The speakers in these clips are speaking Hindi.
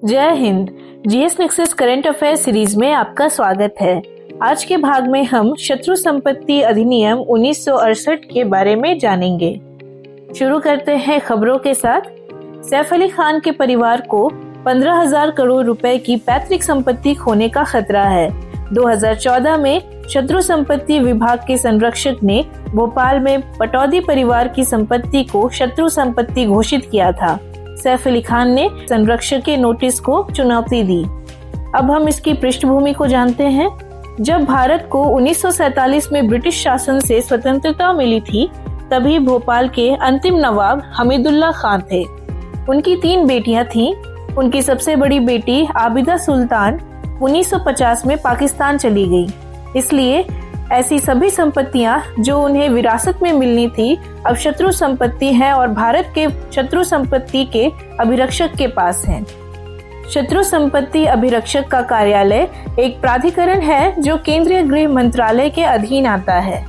जय Hind. GS nexus current affair series में आपका स्वागत है। आज के भाग में हम शत्रु संपत्ति अधिनियम 1968 के बारे में जानेंगे। शुरू करते हैं खबरों के साथ। सैफ अली खान के परिवार को 15,000 करोड़ रुपए की पैतृक संपत्ति खोने का खतरा है। 2014 में शत्रु संपत्ति विभाग के संरक्षक ने भोपाल में पटौदी परिवार की संपत्ति को शत्रु संपत्ति घोषित किया था। सैफ अली खान ने संरक्षक के नोटिस को चुनौती दी। अब हम इसकी पृष्ठभूमि को जानते हैं। जब भारत को 1947 में ब्रिटिश शासन से स्वतंत्रता मिली थी, तभी भोपाल के अंतिम नवाब हमीदुल्लाह खान थे। उनकी 3 बेटियां थीं। उनकी सबसे बड़ी बेटी आबिदा सुल्तान 1950 में पाकिस्तान चली गई। इसलिए ऐसी सभी संपत्तियां जो उन्हें विरासत में मिलनी थी अब शत्रु संपत्ति है और भारत के शत्रु संपत्ति के अभिरक्षक के पास है। शत्रु संपत्ति अभिरक्षक का कार्यालय एक प्राधिकरण है जो केंद्रीय गृह मंत्रालय के अधीन आता है।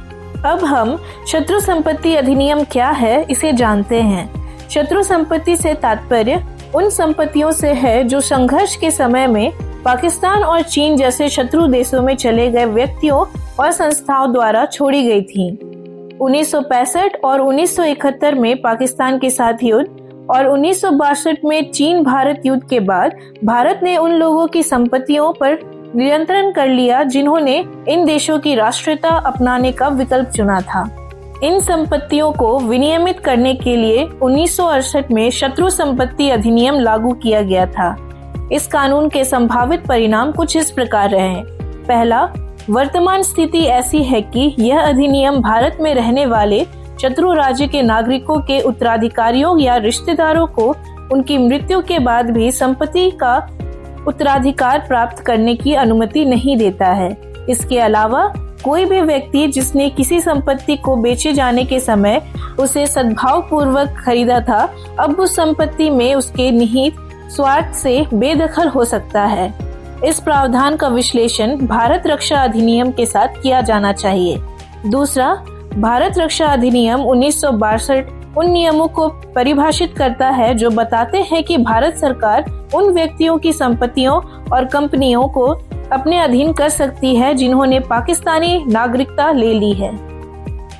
अब हम शत्रु संपत्ति अधिनियम क्या है इसे जानते हैं। शत्रु संपत्ति से तात्पर्य उन संपत्तियों से है जो संघर्ष के समय में पाकिस्तान और चीन जैसे शत्रु देशों में चले गए व्यक्तियों और संस्थाओं द्वारा छोड़ी गई थीं। 1965 और 1971 में पाकिस्तान के साथ युद्ध और 1962 में चीन भारत युद्ध के बाद भारत ने उन लोगों की संपत्तियों पर नियंत्रण कर लिया जिन्होंने इन देशों की राष्ट्रीयता अपनाने का विकल्प चुना था। इन संपत्तियों को विनियमित करने के लिए 1968 में शत्रु संपत्ति अधिनियम लागू किया गया था। इस कानून के संभावित परिणाम कुछ इस प्रकार रहे। पहला, वर्तमान स्थिति ऐसी है कि यह अधिनियम भारत में रहने वाले शत्रु राज्य के नागरिकों के उत्तराधिकारियों या रिश्तेदारों को उनकी मृत्यु के बाद भी संपत्ति का उत्तराधिकार प्राप्त करने की अनुमति नहीं देता है। इसके अलावा कोई भी व्यक्ति जिसने किसी संपत्ति को बेचे जाने के समय उसे सद्भावपूर्वक खरीदा था, अब उस संपत्ति में उसके निहित स्वार्थ से बेदखल हो सकता है। इस प्रावधान का विश्लेषण भारत रक्षा अधिनियम के साथ किया जाना चाहिए। दूसरा, भारत रक्षा अधिनियम 1962 उन नियमों को परिभाषित करता है जो बताते हैं कि भारत सरकार उन व्यक्तियों की संपत्तियों और कंपनियों को अपने अधीन कर सकती है जिन्होंने पाकिस्तानी नागरिकता ले ली है।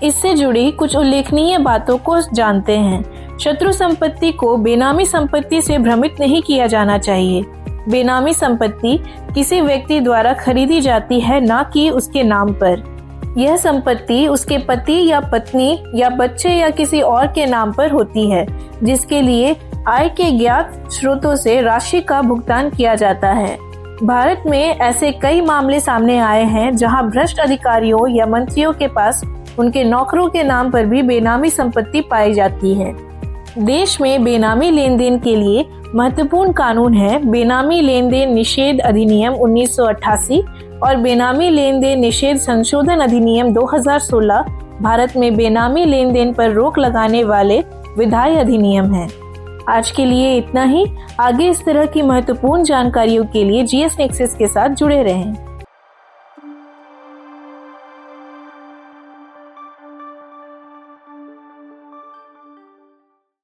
इससे जुड़ी कुछ उल्लेखनीय बातों को जानते हैं। शत्रु संपत्ति को बेनामी संपत्ति से भ्रमित नहीं किया जाना चाहिए। बेनामी संपत्ति किसी व्यक्ति द्वारा खरीदी जाती है, ना कि उसके नाम पर। यह संपत्ति उसके पति या पत्नी या बच्चे या किसी और के नाम पर होती है, जिसके लिए आय के ज्ञात स्रोतों से राशि का भुगतान किया जाता है। भारत में ऐसे कई मामले सामने आए हैं जहां भ्रष्ट अधिकारियों या मंत्रियों के पास उनके नौकरों के नाम पर भी बेनामी संपत्ति पाई जाती है। देश में बेनामी लेन देन के लिए महत्वपूर्ण कानून है बेनामी लेन देन निषेध अधिनियम 1988 और बेनामी लेन देन निषेध संशोधन अधिनियम 2016 भारत में बेनामी लेन देन पर रोक लगाने वाले विधायी अधिनियम है। आज के लिए इतना ही। आगे इस तरह की महत्वपूर्ण जानकारियों के लिए जीएस नेक्सस के साथ जुड़े रहें।